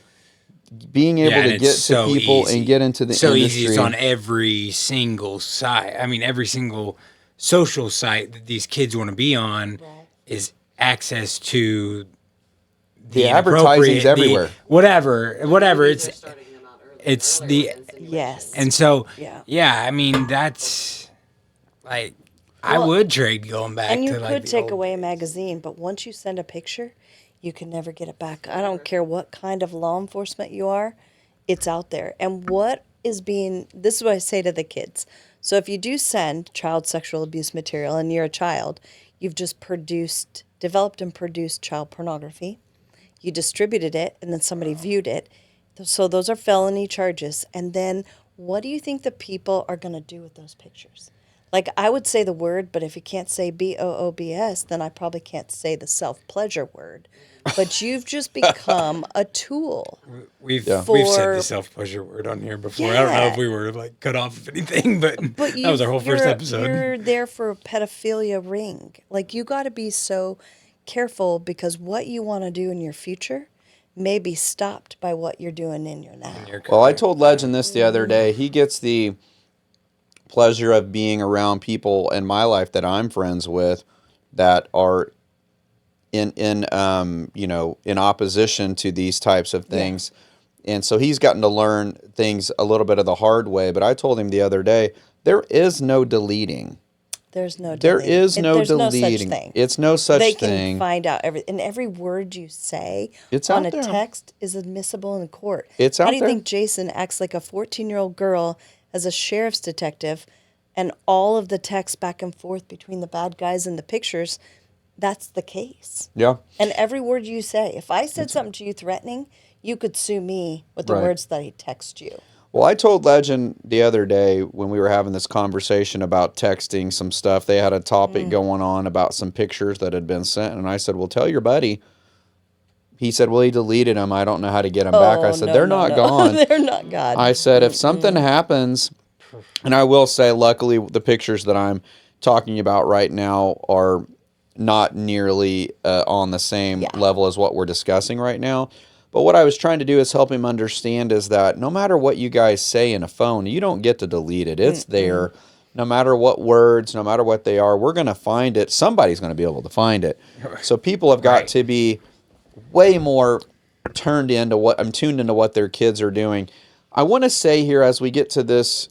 Being able to get to people and get into the industry. Easy. It's on every single site. I mean, every single social site that these kids want to be on is access to the advertising's everywhere. Whatever. It's the Yes. And so I mean, that's like I would trade going back. And you to could take away a magazine, but once you send a picture, you can never get it back. I don't care what kind of law enforcement you are, it's out there. And this is what I say to the kids. So if you do send child sexual abuse material and you're a child, you've just developed and produced child pornography. You distributed it and then somebody viewed it. So those are felony charges. And then what do you think the people are going to do with those pictures? Like, I would say the word, but if you can't say BOOBS, then I probably can't say the self-pleasure word. But you've just become a tool. We've said the self-pleasure word on here before. Yeah. I don't know if we were like cut off of anything, but that was our whole first episode. You're there for a pedophilia ring. Like, you got to be so careful, because what you want to do in your future may be stopped by what you're doing in your now. Well, I told Legend this the other day. He gets the pleasure of being around people in my life that I'm friends with that are in opposition to these types of things. Yeah. And so he's gotten to learn things a little bit of the hard way. But I told him the other day, there is no deleting. There's no deleting. There is no deleting. No such thing. It's no such thing. They can find out and every word you say on a text is admissible in court. It's out there. How do you think Jason acts like a 14-year-old girl as a sheriff's detective, and all of the texts back and forth between the bad guys and the pictures? That's the case. Yeah. And every word you say, if I said something to you threatening, you could sue me with the words that I text you. Well, I told Legend the other day when we were having this conversation about texting some stuff, they had a topic going on about some pictures that had been sent. And I said, well, tell your buddy. He said, well, he deleted them. I don't know how to get them back. I said, they're not gone. They're not gone. I said, if something happens, and I will say, luckily, the pictures that I'm talking about right now are not nearly on the same level as what we're discussing right now. But what I was trying to do is help him understand is that no matter what you guys say in a phone, you don't get to delete it. It's there. No matter what words, no matter what they are, we're going to find it. Somebody's going to be able to find it. So people have got to be way more tuned into what their kids are doing. I want to say here as we get to this,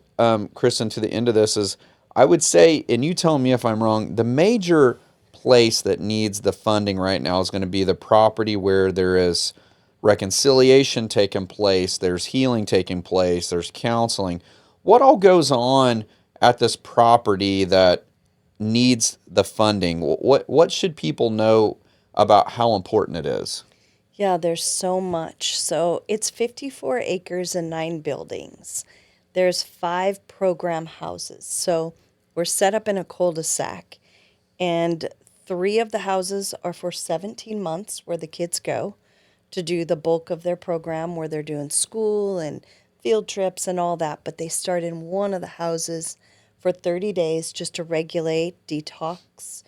Kristen, to the end of this, is I would say, and you tell me if I'm wrong, the major place that needs the funding right now is going to be the property where there is reconciliation taking place, there's healing taking place, there's counseling. What all goes on at this property that needs the funding? What should people know about how important it is? Yeah, there's so much. So it's 54 acres and 9 buildings. There's 5 program houses. So we're set up in a cul-de-sac, and 3 of the houses are for 17 months where the kids go to do the bulk of their program, where they're doing school and field trips and all that. But they start in one of the houses for 30 days just to regulate, detox.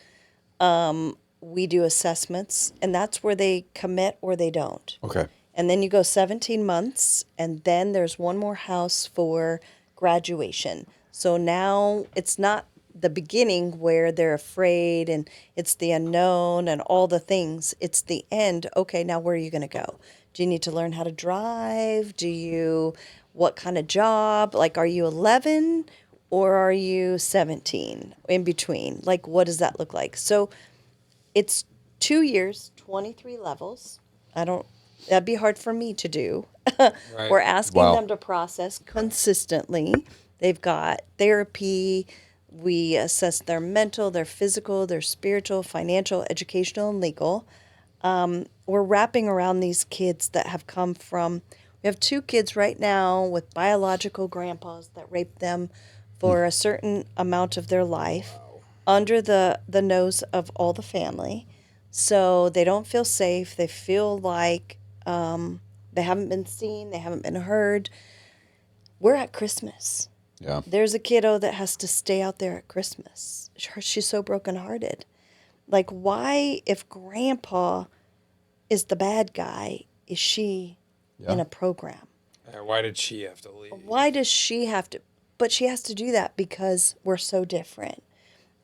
We do assessments, and that's where they commit or they don't. Okay. And then you go 17 months, and then there's one more house for graduation. So now it's not the beginning where they're afraid and it's the unknown and all the things. It's the end. Okay, now where are you going to go? Do you need to learn how to drive? What kind of job? Like, are you 11 or are you 17? In between. Like, what does that look like? So it's 2 years, 23 levels. That'd be hard for me to do. Right. We're asking them to process consistently. They've got therapy, We assess their mental, their physical, their spiritual, financial, educational, and legal. We're wrapping around these kids that have come from. We have 2 kids right now with biological grandpas that raped them for a certain amount of their life under the nose of all the family. So they don't feel safe. They feel like they haven't been seen, they haven't been heard. We're at Christmas. Yeah. There's a kiddo that has to stay out there at Christmas. She's so brokenhearted. Like, why, if grandpa is the bad guy, is she in a program? Why did she have to leave? Why does she have to? But she has to do that because we're so different.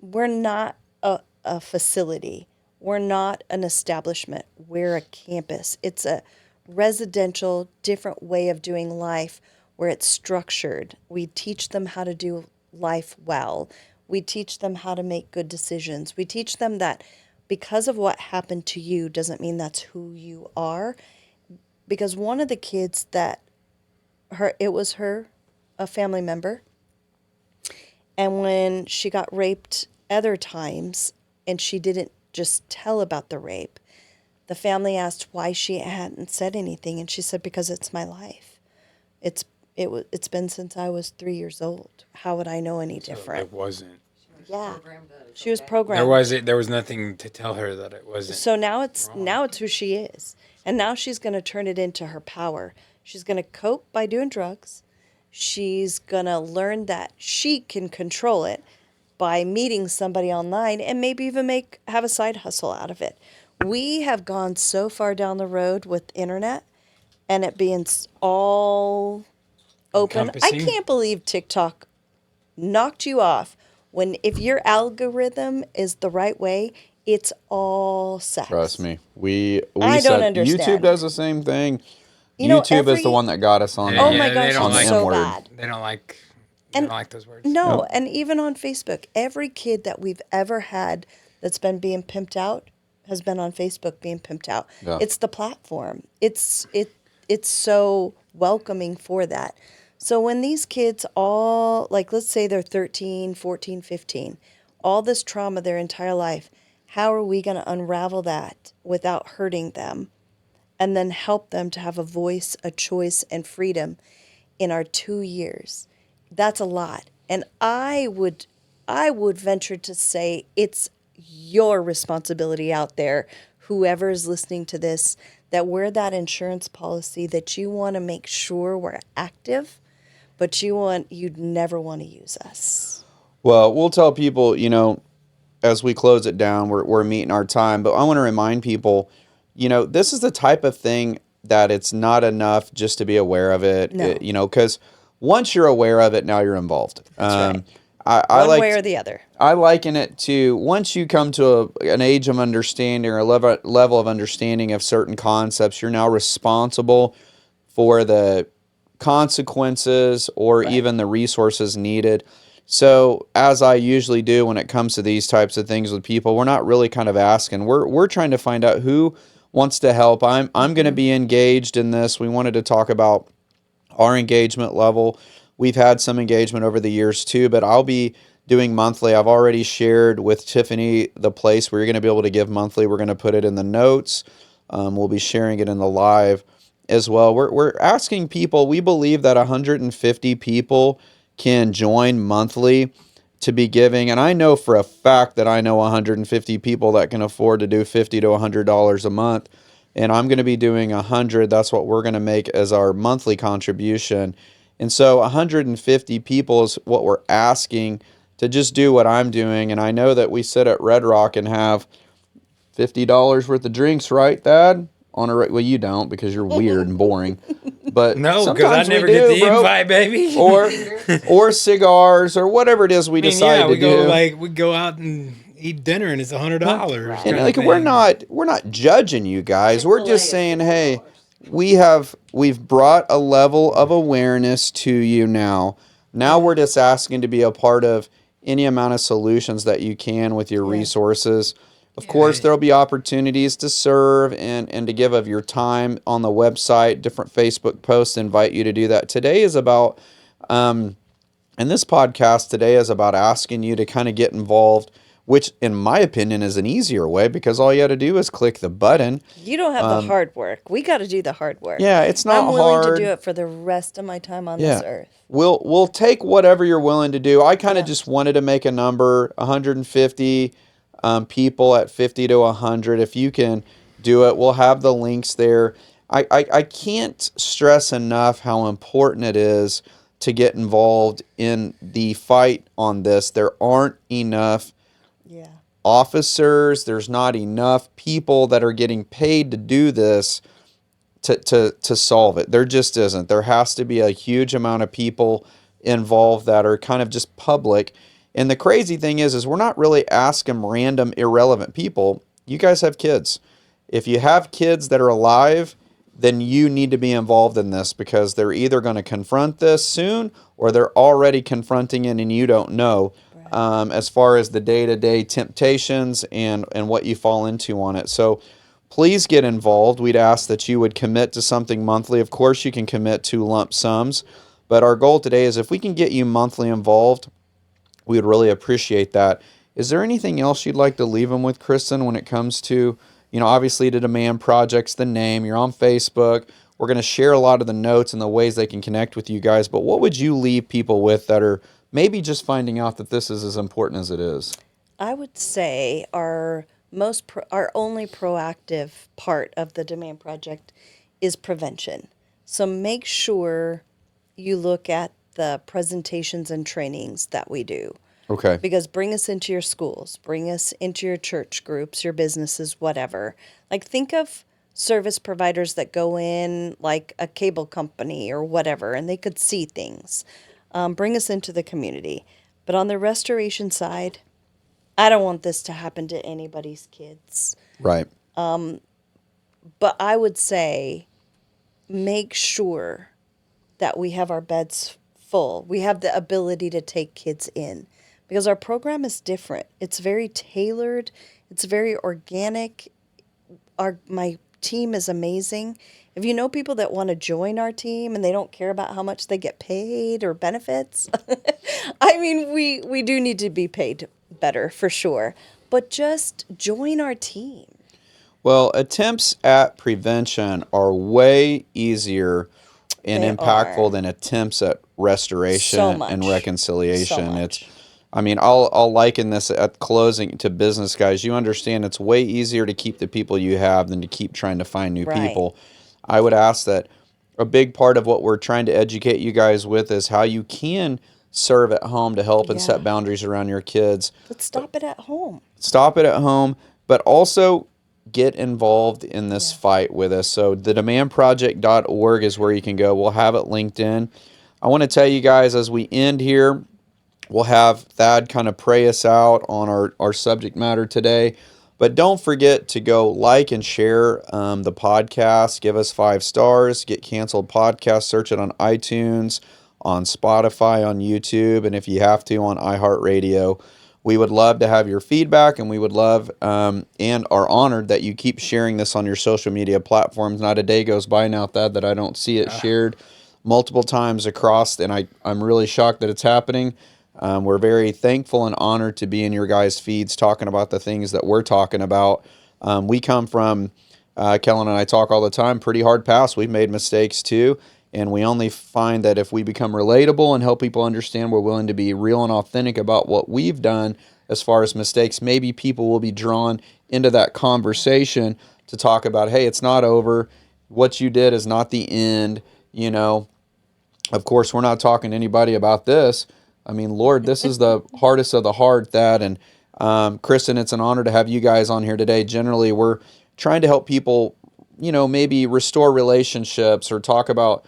We're not a facility. We're not an establishment. We're a campus. It's a residential, different way of doing life where it's structured. We teach them how to do life well. We teach them how to make good decisions. We teach them that because of what happened to you doesn't mean that's who you are. Because one of the kids that it was her, a family member, and when she got raped other times and she didn't just tell about the rape, the family asked why she hadn't said anything, and she said, because it's my life. It's been since I was 3 years old. How would I know any different? It wasn't. Yeah, Programmed that it's she was okay. programmed. There was nothing to tell her that it wasn't. So now it's who she is, and now she's going to turn it into her power. She's going to cope by doing drugs. She's going to learn that she can control it by meeting somebody online and maybe even have a side hustle out of it. We have gone so far down the road with internet and it being all open. I Encompassing. can't believe TikTok knocked you off when if your algorithm is the right way, it's all sex. Trust me. We I said don't understand. YouTube does the same thing. You know, YouTube is the one that got us on Oh the, my gosh, they don't on the like- M so word. bad. They don't like. And- They don't like those words. No, Nope. and even on Facebook, every kid that we've ever had that's been being pimped out has been on Facebook being pimped out. Yeah. It's the platform. It's so welcoming for that. So when these kids all, like let's say they're 13, 14, 15, all this trauma their entire life, how are we going to unravel that without hurting them and then help them to have a voice, a choice, and freedom in our 2 years? That's a lot. And I would venture to say it's your responsibility out there, whoever is listening to this, that we're that insurance policy that you want to make sure we're active, but you'd never want to use us. Well, we'll tell people, as we close it down, we're meeting our time. But I want to remind people, this is the type of thing that it's not enough just to be aware of it. No. Because once you're aware of it, now you're involved. That's right. I One way or the other. I liken it to once you come to an age of understanding or a level of understanding of certain concepts, you're now responsible for the consequences or even the resources needed. So as I usually do when it comes to these types of things with people, we're not really kind of asking. We're trying to find out who wants to help. I'm going to be engaged in this. We wanted to talk about our engagement level. We've had some engagement over the years too, but I'll be doing monthly. I've already shared with Tiffany the place where you're going to be able to give monthly. We're going to put it in the notes. We'll be sharing it in the live as well. We're asking people. We believe that 150 people can join monthly to be giving. And I know for a fact that I know 150 people that can afford to do $50 to $100 a month. And I'm going to be doing 100. That's what we're going to make as our monthly contribution. And so 150 people is what we're asking to just do what I'm doing. And I know that we sit at Red Rock and have $50 worth of drinks, right, Thad? Well, you don't because you're weird and boring. But No, because I sometimes we never get do, the bro. invite, baby. Or cigars or whatever it is we decide to we do. we go out and eat dinner and it's $100. And like we're not judging you guys. We're just saying, hey, we've brought a level of awareness to you now. Now we're just asking to be a part of any amount of solutions that you can with your resources. Of course, there'll be opportunities to serve and to give of your time on the website. Different Facebook posts invite you to do that. Today is about And this podcast today is about asking you to kind of get involved, which in my opinion is an easier way because all you got to do is click the button. You don't have the hard work. We got to do the hard work. Yeah, it's not I'm willing hard. to do it for the rest of my time on Yeah. this earth. We'll take whatever you're willing to do. I kind of just wanted to make a number, 150 people at 50 to 100. If you can do it, we'll have the links there. I can't stress enough how important it is to get involved in the fight on this. There aren't enough Yeah. officers. There's not enough people that are getting paid to do this to solve it. There just isn't. There has to be a huge amount of people involved that are kind of just public. And the crazy thing is we're not really asking random irrelevant people. You guys have kids. If you have kids that are alive, then you need to be involved in this because they're either going to confront this soon or they're already confronting it and you don't know. As far as the day-to-day temptations and what you fall into on it. So please get involved. We'd ask that you would commit to something monthly. Of course, you can commit to lump sums, but our goal today is if we can get you monthly involved, we would really appreciate that. Is there anything else you'd like to leave them with, Kristen, when it comes to, obviously the Demand Project's the name. You're on Facebook. We're going to share a lot of the notes and the ways they can connect with you guys, but what would you leave people with that are maybe just finding out that this is as important as it is? I would say our only proactive part of the Demand Project is prevention. So make sure you look at the presentations and trainings that we do. Okay. Because bring us into your schools, bring us into your church groups, your businesses, whatever. Like think of service providers that go in like a cable company or whatever, and they could see things. Bring us into the community. But on the restoration side, I don't want this to happen to anybody's kids. Right. But I would say make sure that we have our beds full. We have the ability to take kids in because our program is different. It's very tailored. It's very organic. My team is amazing. If you know people that want to join our team and they don't care about how much they get paid or benefits, I mean, we do need to be paid better for sure, but just join our team. Well, attempts at prevention are way easier and They impactful are. than attempts at restoration So much. and reconciliation. So much. I'll liken this at closing to business guys. You understand it's way easier to keep the people you have than to keep trying to find new Right. people. I would ask that a big part of what we're trying to educate you guys with is how you can serve at home to help and Yeah. set boundaries around your kids. Let's stop it at home. Stop it at home, but also get involved in this fight with us. So thedemandproject.org is where you can go. We'll have it linked in. I want to tell you guys as we end here, we'll have Thad kind of pray us out on our subject matter today. But don't forget to go like and share the podcast. Give us 5 stars. Get Canceled Podcast. Search it on iTunes, on Spotify, on YouTube, and if you have to, on iHeartRadio. We would love to have your feedback, and we would love and are honored that you keep sharing this on your social media platforms. Not a day goes by now, Thad, that I don't see it shared multiple times across, and I'm really shocked that it's happening. We're very thankful and honored to be in your guys' feeds talking about the things that we're talking about. We come from, Kellen and I talk all the time, pretty hard pass. We've made mistakes too, and we only find that if we become relatable and help people understand we're willing to be real and authentic about what we've done as far as mistakes, maybe people will be drawn into that conversation to talk about, hey, it's not over. What you did is not the end. Of course, we're not talking to anybody about this. I mean, Lord, this is the hardest of the hard, Thad. And Kristen, it's an honor to have you guys on here today. Generally, we're trying to help people, maybe restore relationships or talk about,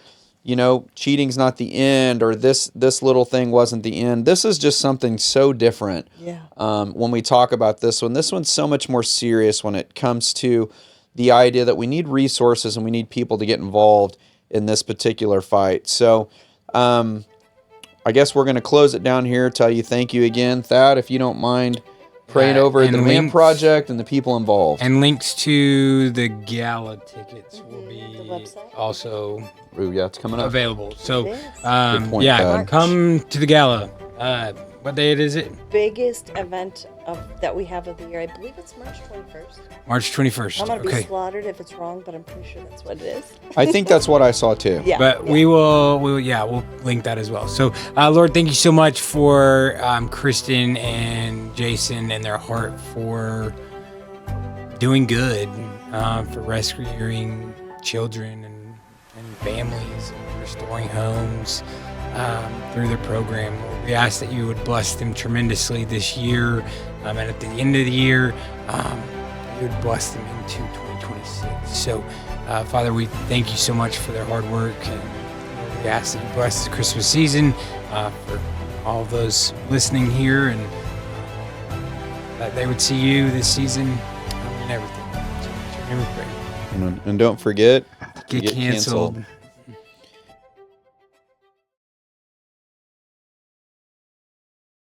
cheating's not the end or this little thing wasn't the end. This is just something so different. Yeah. When we talk about this one. This one's so much more serious when it comes to the idea that we need resources and we need people to get involved in this particular fight. So, I guess we're going to close it down here. Tell you thank you again, Thad. If you don't mind Praying over and the Demand Project and the people involved. And links to the gala tickets will The be website? also Ooh, yeah, it's coming up. available. So, It is. Good point, yeah, Thad. come to the gala. What date is it? Biggest event that we have of the year. I believe it's March 21st. March 21st. I'm going to be Okay. slaughtered if it's wrong, but I'm pretty sure that's what it is. I think that's what I saw too. Yeah. But yeah. we'll link that as well. So, Lord, thank you so much for Kristen and Jason and their heart for doing good, for rescuing children and families and restoring homes through their program. We ask that you would bless them tremendously this year, and at the end of the year, you would bless them into 2026. So, Father, we thank you so much for their hard work, and we ask that you bless the Christmas season for all of those listening here, and that they would see you this season and everything. So, in your name we pray. And don't forget, Get canceled.